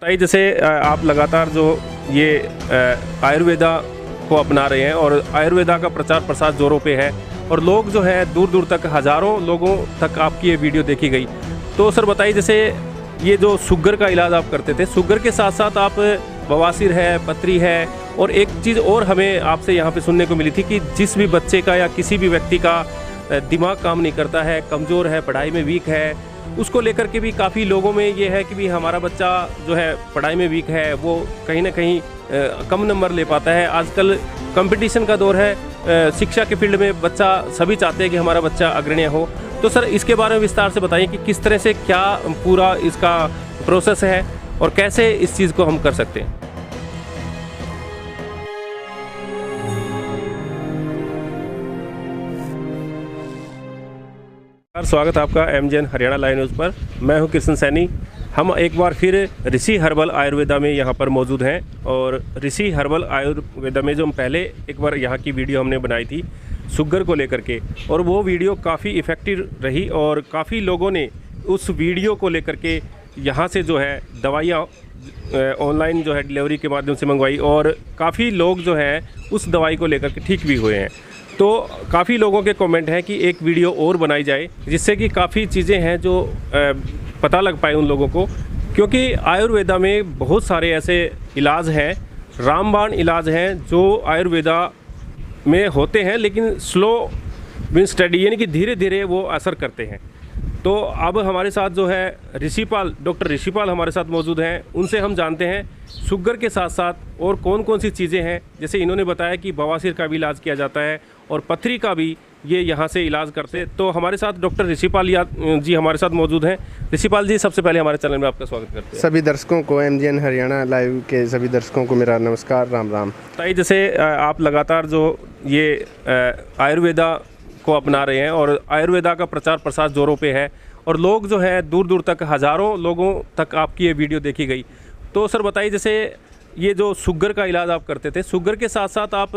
बताइए, जैसे आप लगातार जो ये आयुर्वेदा को अपना रहे हैं और आयुर्वेदा का प्रचार प्रसार जोरों पे है और लोग जो है दूर दूर तक हज़ारों लोगों तक आपकी ये वीडियो देखी गई। तो सर बताइए, जैसे ये जो शुगर का इलाज आप करते थे, शुगर के साथ साथ आप बवासीर है, पथरी है और एक चीज़ और हमें आपसे यहाँ पे सुनने को मिली थी कि जिस भी बच्चे का या किसी भी व्यक्ति का दिमाग काम नहीं करता है, कमज़ोर है, पढ़ाई में वीक है, उसको लेकर के भी काफ़ी लोगों में ये है कि भी हमारा बच्चा जो है पढ़ाई में वीक है, वो कहीं ना कहीं कम नंबर ले पाता है। आजकल कंपटीशन का दौर है, शिक्षा के फील्ड में बच्चा सभी चाहते हैं कि हमारा बच्चा अग्रणी हो। तो सर इसके बारे में विस्तार से बताइए कि किस तरह से क्या पूरा इसका प्रोसेस है और कैसे इस चीज़ को हम कर सकते हैं। स्वागत है आपका MJN हरियाणा लाइव न्यूज़ पर। मैं हूं कृष्ण सैनी। हम एक बार फिर ऋषि हर्बल आयुर्वेदा में यहां पर मौजूद हैं और ऋषि हर्बल आयुर्वेदा में जो हम पहले एक बार यहां की वीडियो हमने बनाई थी शुगर को लेकर के, और वो वीडियो काफ़ी इफ़ेक्टिव रही और काफ़ी लोगों ने उस वीडियो को लेकर के यहाँ से जो है दवाइयाँ ऑनलाइन जो है डिलीवरी के माध्यम से मंगवाई और काफ़ी लोग जो हैं उस दवाई को लेकर के ठीक भी हुए हैं। तो काफ़ी लोगों के कमेंट है कि एक वीडियो और बनाई जाए जिससे कि काफ़ी चीज़ें हैं जो पता लग पाए उन लोगों को, क्योंकि आयुर्वेदा में बहुत सारे ऐसे इलाज हैं, रामबाण इलाज हैं जो आयुर्वेदा में होते हैं, लेकिन स्लो विन स्टडी यानी कि धीरे धीरे वो असर करते हैं। तो अब हमारे साथ जो है डॉक्टर ऋषिपाल हमारे साथ मौजूद हैं। उनसे हम जानते हैं शुगर के साथ साथ और कौन कौन सी चीज़ें हैं। जैसे इन्होंने बताया कि बवासीर का भी इलाज किया जाता है और पथरी का भी ये यहाँ से इलाज करते हैं। तो हमारे साथ डॉक्टर ऋषिपाल जी हमारे साथ मौजूद हैं। ऋषिपाल जी, सबसे पहले हमारे चैनल में आपका स्वागत करते हैं। सभी दर्शकों को, MJN हरियाणा लाइव के सभी दर्शकों को मेरा नमस्कार, राम राम। बताइए, जैसे आप लगातार जो ये आयुर्वेदा को अपना रहे हैं और आयुर्वेदा का प्रचार प्रसार जोरों पे है और लोग जो है दूर दूर तक हज़ारों लोगों तक आपकी ये वीडियो देखी गई। तो सर बताइए, जैसे ये जो शुगर का इलाज आप करते थे, शुगर के साथ साथ आप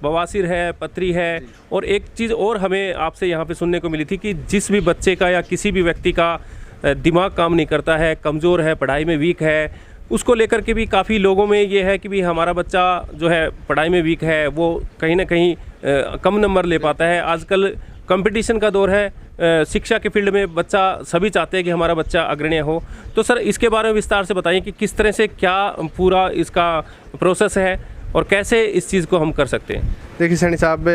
बवासीर है, पथरी है और एक चीज़ और हमें आपसे यहाँ पे सुनने को मिली थी कि जिस भी बच्चे का या किसी भी व्यक्ति का दिमाग काम नहीं करता है, कमज़ोर है, पढ़ाई में वीक है, उसको लेकर के भी काफ़ी लोगों में ये है कि भी हमारा बच्चा जो है पढ़ाई में वीक है, वो कहीं ना कहीं कम नंबर ले पाता है। आजकल कंपटीशन का दौर है, शिक्षा के फील्ड में बच्चा सभी चाहते हैं कि हमारा बच्चा अग्रणी हो। तो सर इसके बारे में विस्तार से बताइए कि किस तरह से क्या पूरा इसका प्रोसेस है और कैसे इस चीज़ को हम कर सकते हैं। देखिए सैनी साहब,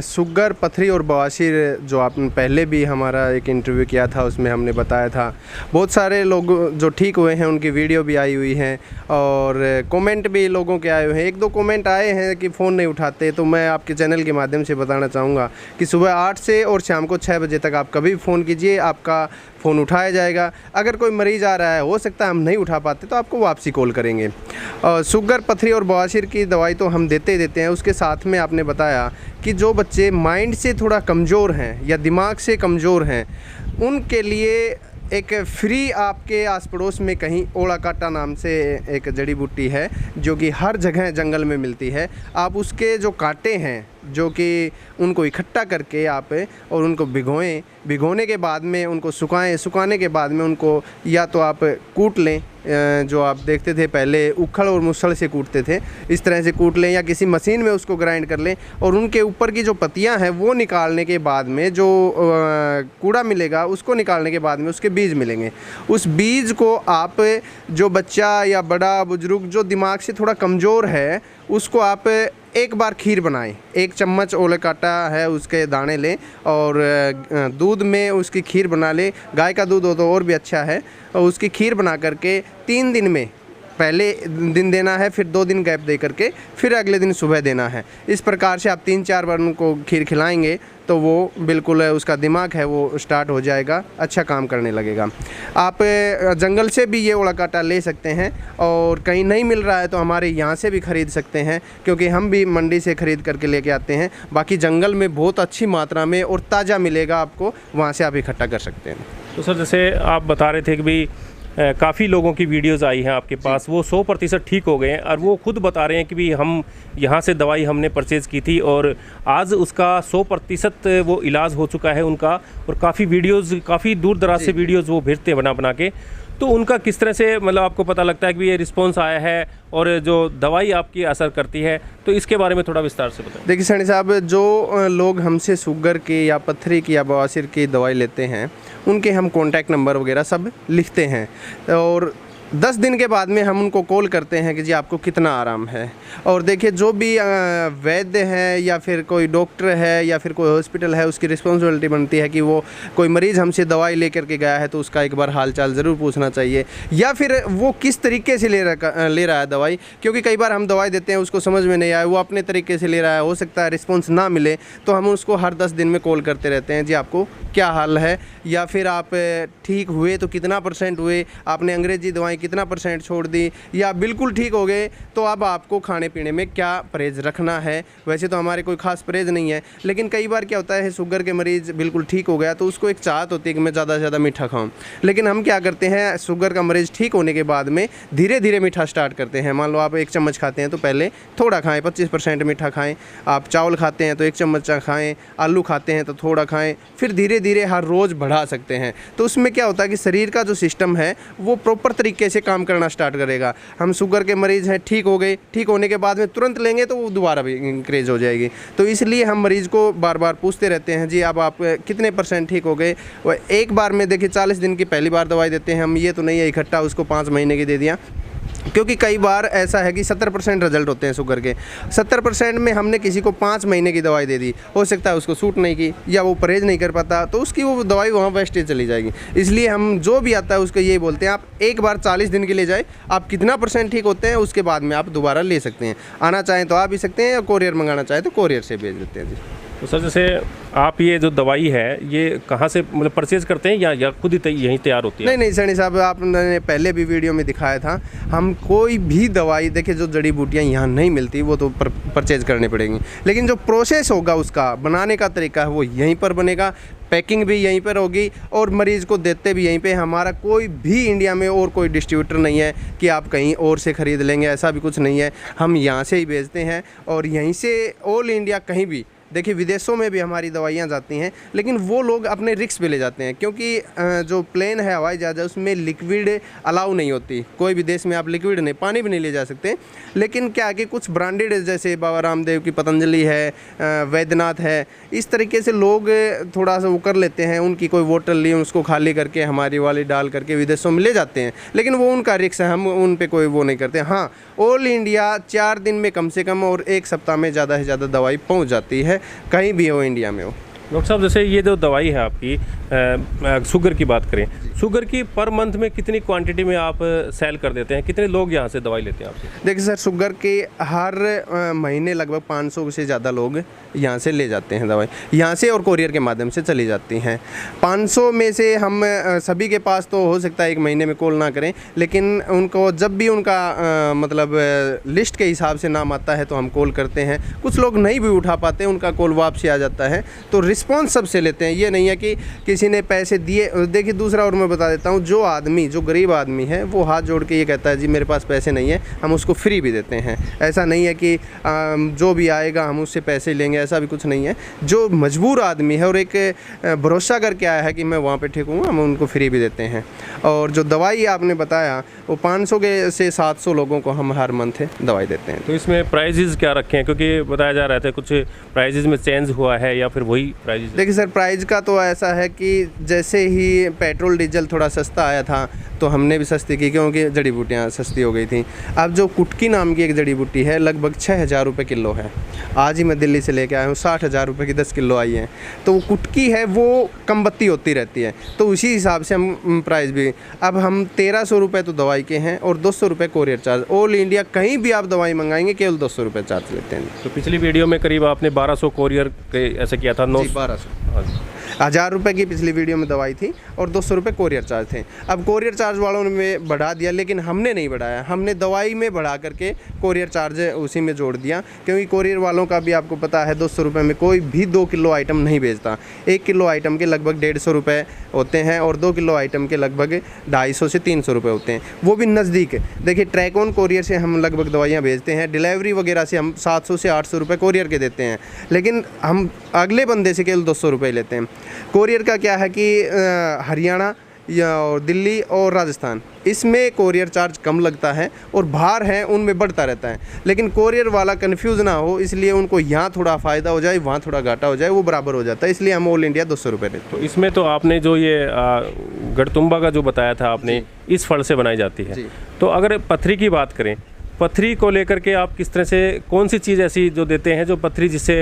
शुगर, पथरी और बवासीर जो आपने पहले भी हमारा एक इंटरव्यू किया था उसमें हमने बताया था, बहुत सारे लोग जो ठीक हुए हैं उनकी वीडियो भी आई हुई हैं और कमेंट भी लोगों के आए हुए हैं। 1-2 कमेंट आए हैं कि फ़ोन नहीं उठाते, तो मैं आपके चैनल के माध्यम से बताना चाहूँगा कि सुबह 8 से और शाम को 6 बजे तक आप कभी भी फ़ोन कीजिए, आपका फ़ोन उठाया जाएगा। अगर कोई मरीज़ आ रहा है, हो सकता है हम नहीं उठा पाते, तो आपको वापसी कॉल करेंगे। शुगर, पथरी और बवासीर की दवाई तो हम देते हैं। उसके साथ में आपने बताया कि जो बच्चे माइंड से थोड़ा कमज़ोर हैं या दिमाग से कमज़ोर हैं, उनके लिए एक फ्री आपके आस पड़ोस में कहीं ओड़ा काटा नाम से एक जड़ी बूटी है जो कि हर जगह जंगल में मिलती है। आप उसके जो कांटे हैं, जो कि उनको इकट्ठा करके आप और उनको भिगोएं, भिगोने के बाद में उनको सुखाएं, सुखाने के बाद में उनको या तो आप कूट लें, जो आप देखते थे पहले उखड़ और मुसल से कूटते थे, इस तरह से कूट लें या किसी मशीन में उसको ग्राइंड कर लें और उनके ऊपर की जो पत्तियां हैं वो निकालने के बाद में जो कूड़ा मिलेगा उसको निकालने के बाद में उसके बीज मिलेंगे। उस बीज को आप, जो बच्चा या बड़ा बुजुर्ग जो दिमाग से थोड़ा कमज़ोर है, उसको आप एक बार खीर बनाएं। 1 चम्मच ओले काटा है उसके दाने लें और दूध में उसकी खीर बना लें। गाय का दूध हो तो और भी अच्छा है। और उसकी खीर बना करके 3 दिन में, पहले दिन देना है, फिर 2 दिन गैप दे करके फिर अगले दिन सुबह देना है। इस प्रकार से आप 3-4 बार उनको खीर खिलाएंगे तो वो बिल्कुल उसका दिमाग है वो स्टार्ट हो जाएगा, अच्छा काम करने लगेगा। आप जंगल से भी ये ओड़ा काटा ले सकते हैं और कहीं नहीं मिल रहा है तो हमारे यहाँ से भी ख़रीद सकते हैं, क्योंकि हम भी मंडी से ख़रीद करके लेके आते हैं। बाकी जंगल में बहुत अच्छी मात्रा में और ताज़ा मिलेगा आपको, वहाँ से आप इकट्ठा कर सकते हैं। तो सर जैसे आप बता रहे थे कि भाई काफ़ी लोगों की वीडियोस आई हैं आपके पास, वो 100% ठीक हो गए हैं और वो खुद बता रहे हैं कि भी हम यहाँ से दवाई हमने परचेज़ की थी और आज उसका 100% वो इलाज हो चुका है उनका। और काफ़ी वीडियोस, काफ़ी दूर दराज से वीडियोस वो भेजते हैं बना बना के। तो उनका किस तरह से मतलब आपको पता लगता है कि ये रिस्पॉन्स आया है और जो दवाई आपकी असर करती है, तो इसके बारे में थोड़ा विस्तार से बताएं। देखिए सैनी साहब, जो लोग हमसे शुगर की या पथरी की या बवासीर की दवाई लेते हैं, उनके हम कॉन्टैक्ट नंबर वगैरह सब लिखते हैं और 10 दिन के बाद में हम उनको कॉल करते हैं कि जी आपको कितना आराम है। और देखिए जो भी वैद्य है या फिर कोई डॉक्टर है या फिर कोई हॉस्पिटल है, उसकी रिस्पॉन्सिबिलिटी बनती है कि वो कोई मरीज़ हमसे दवाई लेकर के गया है तो उसका एक बार हाल चाल ज़रूर पूछना चाहिए, या फिर वो किस तरीके से ले रहा है दवाई। क्योंकि कई बार हम दवाई देते हैं, उसको समझ में नहीं आए, वो अपने तरीके से ले रहा है, हो सकता है रिस्पॉन्स ना मिले, तो हम उसको हर 10 दिन में कॉल करते रहते हैं, जी आपको क्या हाल है, या फिर आप ठीक हुए तो कितना % हुए, आपने अंग्रेजी दवाई कितना % छोड़ दी, या बिल्कुल ठीक हो गए तो अब आपको खाने पीने में क्या परहेज़ रखना है। वैसे तो हमारे कोई ख़ास परहेज़ नहीं है, लेकिन कई बार क्या होता है, शुगर के मरीज़ बिल्कुल ठीक हो गया तो उसको एक चाहत होती है कि मैं ज़्यादा से ज़्यादा मीठा खाऊं। लेकिन हम क्या करते हैं, शुगर का मरीज़ ठीक होने के बाद में धीरे धीरे मीठा स्टार्ट करते हैं। मान लो आप 1 चम्मच खाते हैं तो पहले थोड़ा खाएँ, 25% मीठा खाएँ। आप चावल खाते हैं तो 1 चम्मच खाएँ, आलू खाते हैं तो थोड़ा खाएँ, फिर धीरे धीरे हर रोज़ बढ़ा सकते हैं। तो उसमें क्या होता है कि शरीर का जो सिस्टम है वो प्रॉपर तरीके से काम करना स्टार्ट करेगा। हम शुगर के मरीज़ हैं, ठीक हो गए, ठीक होने के बाद में तुरंत लेंगे तो वो दोबारा भी इंक्रीज हो जाएगी। तो इसलिए हम मरीज़ को बार बार पूछते रहते हैं, जी अब आप कितने % ठीक हो गए। वो एक बार में देखिए 40 दिन की पहली बार दवाई देते हैं हम, ये तो नहीं है इकट्ठा उसको 5 महीने की दे दिया, क्योंकि कई बार ऐसा है कि 70% रिजल्ट होते हैं शुगर के। 70% में हमने किसी को 5 महीने की दवाई दे दी, हो सकता है उसको सूट नहीं की या वो परहेज़ नहीं कर पाता, तो उसकी वो दवाई वहाँ वेस्टेज चली जाएगी। इसलिए हम जो भी आता है उसको यही बोलते हैं, आप एक बार 40 दिन के लिए जाए, आप कितना % ठीक होते हैं उसके बाद में आप दोबारा ले सकते हैं। आना चाहें तो आ भी सकते हैं, या कोरियर मंगाना चाहें तो कोरियर से भेज देते हैं जी। तो सर जैसे आप ये जो दवाई है ये कहाँ से मतलब परचेज़ करते हैं या खुद ही यहीं तैयार होती है? नहीं सैनी साहब, आपने पहले भी वीडियो में दिखाया था, हम कोई भी दवाई देखिए जो जड़ी बूटियाँ यहाँ नहीं मिलती वो तो परचेज़ करनी पड़ेंगी, लेकिन जो प्रोसेस होगा उसका बनाने का तरीका है वो यहीं पर बनेगा, पैकिंग भी यहीं पर होगी और मरीज़ को देते भी यहीं पे। हमारा कोई भी इंडिया में और कोई डिस्ट्रीब्यूटर नहीं है कि आप कहीं और से ख़रीद लेंगे, ऐसा भी कुछ नहीं है। हम यहाँ से ही भेजते हैं और यहीं से ऑल इंडिया कहीं भी, देखिए विदेशों में भी हमारी दवाइयाँ जाती हैं, लेकिन वो लोग अपने रिस्क पे ले जाते हैं, क्योंकि जो प्लेन है हवाई जहाज़ है उसमें लिक्विड अलाउ नहीं होती। कोई भी देश में आप लिक्विड नहीं, पानी भी नहीं ले जा सकते। लेकिन क्या कि कुछ ब्रांडेड जैसे बाबा रामदेव की पतंजलि है, वैद्यनाथ है, इस तरीके से लोग थोड़ा सा वो कर लेते हैं, उनकी कोई बोतल ली उसको खाली करके हमारी वाली डाल करके विदेशों में ले जाते हैं, लेकिन वो उनका रिस्क है, हम उन पर कोई वो नहीं करते। हाँ, ऑल इंडिया 4 दिन में कम से कम और 1 सप्ताह में ज़्यादा से ज़्यादा दवाई पहुँच जाती है, कहीं भी हो इंडिया में हो। डॉक्टर साहब जैसे ये जो दवाई है आपकी शुगर की बात करें, शुगर की पर मंथ में कितनी क्वांटिटी में आप सेल कर देते हैं, कितने लोग यहाँ से दवाई लेते हैं आपसे? देखिए सर, शुगर के हर महीने लगभग 500 से ज़्यादा लोग यहाँ से ले जाते हैं दवाई, यहाँ से और कोरियर के माध्यम से चली जाती हैं। 500 में से हम सभी के पास तो हो सकता है 1 महीने में कॉल ना करें, लेकिन उनको जब भी उनका मतलब लिस्ट के हिसाब से नाम आता है तो हम कॉल करते हैं। कुछ लोग नहीं भी उठा पाते, उनका कॉल वापसी आ जाता है, तो रिस्पॉन्स सबसे लेते हैं। ये नहीं है कि किसी ने पैसे दिए। देखिए दूसरा और मैं बता देता हूँ, जो आदमी, जो गरीब आदमी है वो हाथ जोड़ के ये कहता है जी मेरे पास पैसे नहीं है, हम उसको फ्री भी देते हैं। ऐसा नहीं है कि जो भी आएगा हम उससे पैसे लेंगे, ऐसा भी कुछ नहीं है। जो मजबूर आदमी है और एक भरोसा करके आया है कि मैं वहाँ पे ठीक हूँ, हम उनको फ्री भी देते हैं। और जो दवाई आपने बताया वो 500 के से 700 लोगों को हम हर मंथ दवाई देते हैं। तो इसमें प्राइजेज़ क्या रखे हैं, क्योंकि बताया जा रहा था कुछ प्राइजेज़ में चेंज हुआ है या फिर वही प्राइजेज़? देखिए सर, प्राइस का तो ऐसा है कि जैसे ही पेट्रोल डीजल थोड़ा सस्ता आया था तो हमने भी सस्ती की, क्योंकि जड़ी बूटियाँ सस्ती हो गई थी। अब जो कुटकी नाम की एक जड़ी बूटी है लगभग 6000 रुपये किलो है। आज ही मैं दिल्ली से लेके आया हूँ, 60,000 रुपये की 10 किलो आई है। तो वो कुटकी है वो कम बत्ती होती रहती है, तो उसी हिसाब से हम प्राइस भी, अब हम 1300 रुपये तो दवाई के हैं और 200 रुपये कोरियर चार्ज। ऑल इंडिया कहीं भी आप दवाई मंगाएंगे केवल 200 रुपये चार्ज लेते हैं। तो पिछली वीडियो में करीब आपने 1200 कोरियर के ऐसे किया था, 1200 1000 रुपये की पिछली वीडियो में दवाई थी और 200 रुपये कोरियर चार्ज थे। अब कोरियर चार्ज वालों ने बढ़ा दिया, लेकिन हमने नहीं बढ़ाया, हमने दवाई में बढ़ा करके कोरियर चार्ज उसी में जोड़ दिया, क्योंकि कोरियर वालों का भी आपको पता है 200 रुपये में कोई भी 2 किलो आइटम नहीं भेजता। 1 किलो आइटम के लगभग 150 रुपये होते हैं और 2 किलो आइटम के लगभग 250 से 300 रुपये होते हैं, वो भी नज़दीक। देखिए ट्रैकऑन कोरियर से हम लगभग दवाइयाँ भेजते हैं, डिलीवरी वगैरह से हम 700 से 800 रुपये कोरियर के देते हैं, लेकिन हम अगले बंदे से केवल 200 रुपये लेते हैं। कोरियर का क्या है कि हरियाणा या और दिल्ली और राजस्थान, इसमें कोरियर चार्ज कम लगता है और बाहर हैं उनमें बढ़ता रहता है। लेकिन कोरियर वाला कंफ्यूज ना हो, इसलिए उनको यहाँ थोड़ा फ़ायदा हो जाए, वहाँ थोड़ा घाटा हो जाए, वो बराबर हो जाता है, इसलिए हम ऑल इंडिया 200 रुपये देते हैं। तो इसमें तो आपने जो ये गड़तुम्बा का जो बताया था आपने, इस फल से बनाई जाती है। तो अगर पथरी की बात करें, पथरी को लेकर के आप किस तरह से, कौन सी चीज़ ऐसी जो देते हैं जो पथरी जिससे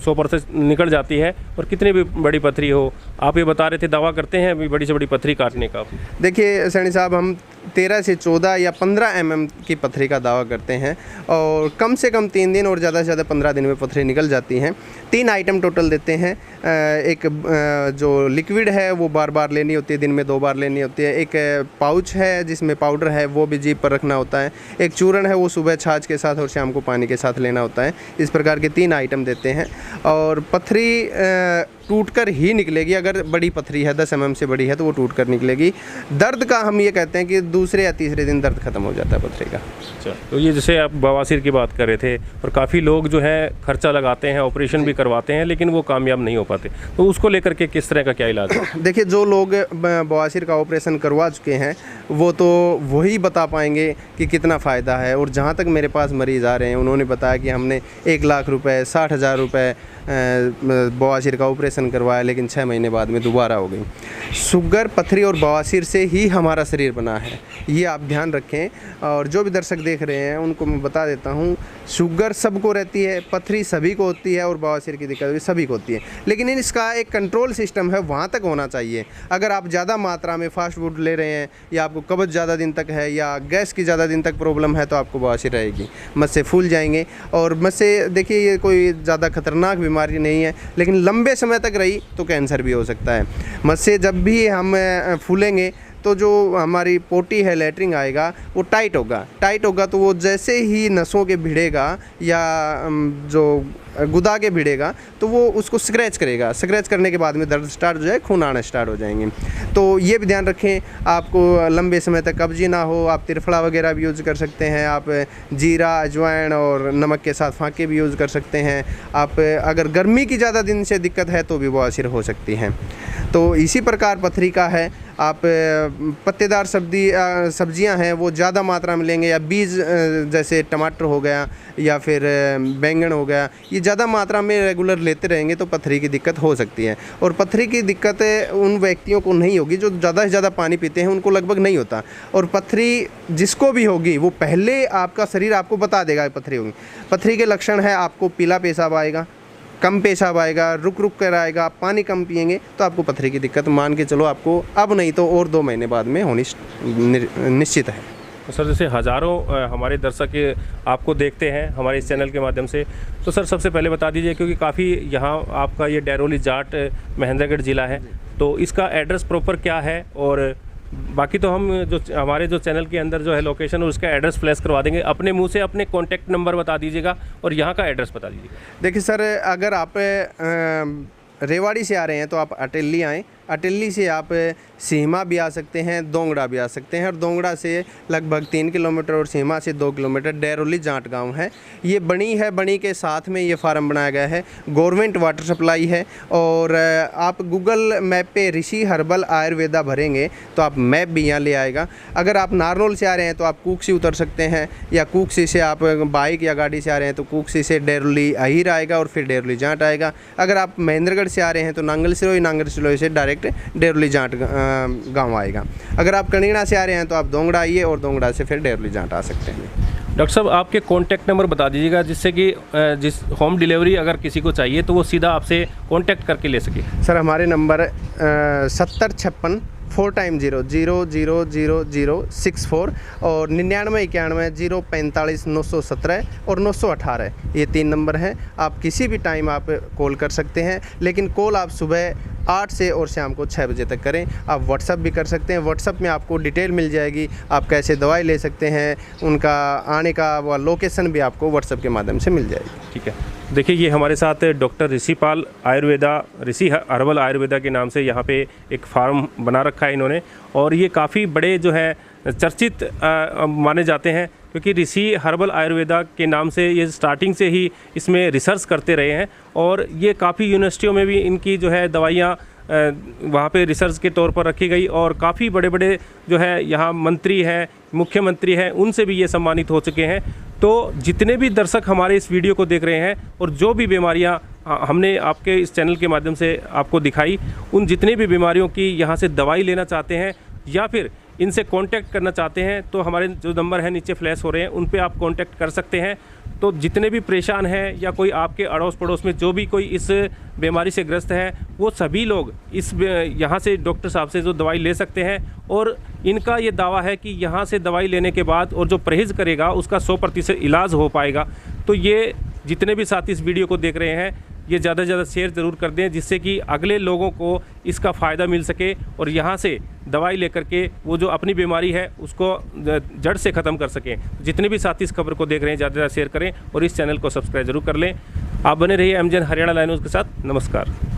100% निकल जाती है, और कितनी भी बड़ी पथरी हो? आप ये बता रहे थे दवा करते हैं अभी बड़ी से बड़ी पथरी काटने का। देखिए सैनी साहब, हम 13 से 14 या 15 mm की पथरी का दावा करते हैं, और कम से कम 3 दिन और ज़्यादा से ज़्यादा 15 दिन में पथरी निकल जाती हैं। 3 आइटम टोटल देते हैं। एक जो लिक्विड है वो बार बार लेनी होती है, दिन में 2 बार लेनी होती है। एक पाउच है जिसमें पाउडर है, वो भी जीभ पर रखना होता है। एक चूर्ण है, वो सुबह छाछ के साथ और शाम को पानी के साथ लेना होता है। इस प्रकार के 3 आइटम देते हैं, और पथरी टूटकर ही निकलेगी। अगर बड़ी पथरी है, 10 mm से बड़ी है, तो वो टूटकर निकलेगी। दर्द का हम ये कहते हैं कि दूसरे या तीसरे दिन दर्द खत्म हो जाता है पथरी का। अच्छा, तो ये जैसे आप बवासीर की बात कर रहे थे, और काफ़ी लोग जो है खर्चा लगाते हैं, ऑपरेशन भी करवाते हैं, लेकिन वो कामयाब नहीं हो पाते, तो उसको लेकर के किस तरह का क्या इलाज है? देखिए, जो लोग बवासीर का ऑपरेशन करवा चुके हैं वो तो वही बता पाएंगे कि कितना फ़ायदा है। और जहाँ तक मेरे पास मरीज़ आ रहे हैं, उन्होंने बताया कि हमने 1 लाख रुपए, 60,000 रुपये बवासीर का ऑपरेशन करवाया, लेकिन 6 महीने बाद में दोबारा हो गई। शुगर, पथरी और बवासीर से ही हमारा शरीर बना है, ये आप ध्यान रखें। और जो भी दर्शक देख रहे हैं उनको मैं बता देता हूँ, शुगर सबको रहती है, पथरी सभी को होती है, और बवासीर की दिक्कत भी सभी को होती है, लेकिन इसका एक कंट्रोल सिस्टम है, वहाँ तक होना चाहिए। अगर आप ज़्यादा मात्रा में फास्ट फूड ले रहे हैं, या आपको कब्ज़ ज़्यादा दिन तक है, या गैस की ज़्यादा दिन तक प्रॉब्लम है, तो आपको बवासीर रहेगी, मस्से फूल जाएंगे। और मस्से, देखिए, ये कोई ज़्यादा खतरनाक बीमारी नहीं है, लेकिन लंबे समय तक रही तो कैंसर भी हो सकता है। मस्से जब भी हम फूलेंगे तो जो हमारी पोटी है, लैट्रिन आएगा, वो टाइट होगा, तो वो जैसे ही नसों के भिड़ेगा या जो गुदा के भिड़ेगा, तो वो उसको स्क्रैच करेगा। स्क्रैच करने के बाद में दर्द स्टार्ट हो जाए, खून आना स्टार्ट हो जाएंगे। तो ये भी ध्यान रखें, आपको लंबे समय तक कब्जी ना हो। आप त्रिफला वगैरह भी यूज़ कर सकते हैं, आप जीरा, अजवाइन और नमक के साथ फाँके भी यूज़ कर सकते हैं। आप अगर गर्मी की ज़्यादा दिन से दिक्कत है तो भी बवासीर हो सकती है। तो इसी प्रकार पथरी का है। आप पत्तेदार सब्जियां हैं वो ज़्यादा मात्रा में लेंगे, या बीज जैसे टमाटर हो गया या फिर बैंगन हो गया, ये ज़्यादा मात्रा में रेगुलर लेते रहेंगे तो पथरी की दिक्कत हो सकती है। और पथरी की दिक्कत उन व्यक्तियों को नहीं होगी जो ज़्यादा से ज़्यादा पानी पीते हैं, उनको लगभग नहीं होता। और पथरी जिसको भी होगी वो पहले आपका शरीर आपको बता देगा पथरी होगी। पथरी के लक्षण है, आपको पीला पेशाब आएगा, कम पेशाब आएगा, रुक रुक कर आएगा, आप पानी कम पिएंगे तो आपको पथरी की दिक्कत मान के चलो आपको अब नहीं तो और 2 महीने बाद में होनी निश्चित है। तो सर, जैसे हज़ारों हमारे दर्शक आपको देखते हैं हमारे इस चैनल के माध्यम से, तो सर सबसे पहले बता दीजिए, क्योंकि काफ़ी यहाँ आपका ये डैरोली जाट महेंद्रगढ़ ज़िला है, तो इसका एड्रेस प्रॉपर क्या है? और बाकी तो हम जो हमारे जो चैनल के अंदर जो है लोकेशन है उसका एड्रेस फ्लैश करवा देंगे। अपने मुंह से अपने कॉन्टैक्ट नंबर बता दीजिएगा और यहाँ का एड्रेस बता दीजिएगा। देखिए सर, अगर आप रेवाड़ी से आ रहे हैं तो आप अटेली आएँ। अटेली से आप सीमा भी आ सकते हैं, दोंगड़ा भी आ सकते हैं, और दोंगड़ा से लगभग 3 किलोमीटर और सीमा से 2 किलोमीटर डैरोली जाट गांव है। ये बनी है, बनी के साथ में ये फार्म बनाया गया है, गवर्नमेंट वाटर सप्लाई है। और आप गूगल मैप पे ऋषि हर्बल आयुर्वेदा भरेंगे तो आप मैप भी यहाँ ले आएगा। अगर आप नारनौल से आ रहे हैं तो आप कूकसी उतर सकते हैं, या कूकसी से आप बाइक या गाड़ी से आ रहे हैं तो कूकसी से डैरोली अहिर आएगा और फिर डैरोली जाट आएगा। अगर आप महेंद्रगढ़ से आ रहे हैं तो नांगल सिरोही, नांगल सिरोही से डायरेक्ट डैरोली जाट गांव आएगा। अगर आप कनीड़ा से आ रहे हैं तो आप दोंगड़ा आइए और दोंगड़ा से फिर डैरोली जाट आ सकते हैं। डॉक्टर साहब, आपके कॉन्टैक्ट नंबर बता दीजिएगा जिससे कि जिस होम डिलीवरी अगर किसी को चाहिए तो वो सीधा आपसे कॉन्टैक्ट करके ले सके। सर, हमारे नंबर 7056 4 टाइम 0 0 0 0 0 64 और 99 91 045 917 और 918, ये 3 नंबर हैं। आप किसी भी टाइम आप कॉल कर सकते हैं, लेकिन कॉल आप सुबह 8 से और शाम को 6 बजे तक करें। आप व्हाट्सअप भी कर सकते हैं, व्हाट्सअप में आपको डिटेल मिल जाएगी, आप कैसे दवाई ले सकते हैं, उनका आने का वो लोकेशन भी आपको व्हाट्सअप के माध्यम से मिल जाएगी। ठीक है, देखिए ये हमारे साथ डॉक्टर ऋषिपाल आयुर्वेदा, ऋषि हर्बल आयुर्वेदा के नाम से यहाँ पे एक फार्म बना रखा है इन्होंने, और ये काफ़ी बड़े जो है चर्चित माने जाते हैं, क्योंकि ऋषि हर्बल आयुर्वेदा के नाम से ये स्टार्टिंग से ही इसमें रिसर्च करते रहे हैं, और ये काफ़ी यूनिवर्सिटियों में भी इनकी जो है दवाइयाँ वहाँ पे रिसर्च के तौर पर रखी गई और काफ़ी बड़े बड़े जो है यहाँ मंत्री हैं, मुख्यमंत्री हैं, उनसे भी ये सम्मानित हो चुके हैं। तो जितने भी दर्शक हमारे इस वीडियो को देख रहे हैं और जो भी बीमारियाँ हमने आपके इस चैनल के माध्यम से आपको दिखाई, उन जितनी भी बीमारियों की यहाँ से दवाई लेना चाहते हैं या फिर इनसे कांटेक्ट करना चाहते हैं तो हमारे जो नंबर है नीचे फ्लैश हो रहे हैं, उन पे आप कांटेक्ट कर सकते हैं। तो जितने भी परेशान हैं या कोई आपके अड़ोस पड़ोस में जो भी कोई इस बीमारी से ग्रस्त है, वो सभी लोग इस यहाँ से डॉक्टर साहब से जो दवाई ले सकते हैं। और इनका ये दावा है कि यहाँ से दवाई लेने के बाद और जो परहेज़ करेगा उसका 100% इलाज हो पाएगा। तो ये जितने भी साथी इस वीडियो को देख रहे हैं, ये ज़्यादा से ज़्यादा शेयर ज़रूर कर दें, जिससे कि अगले लोगों को इसका फ़ायदा मिल सके और यहाँ से दवाई लेकर के वो जो अपनी बीमारी है उसको जड़ से ख़त्म कर सकें। जितने भी साथी इस खबर को देख रहे हैं ज़्यादा से ज़्यादा शेयर करें और इस चैनल को सब्सक्राइब जरूर कर लें। आप बने रहिए MJN हरियाणा लाइव न्यूज़ के साथ। नमस्कार।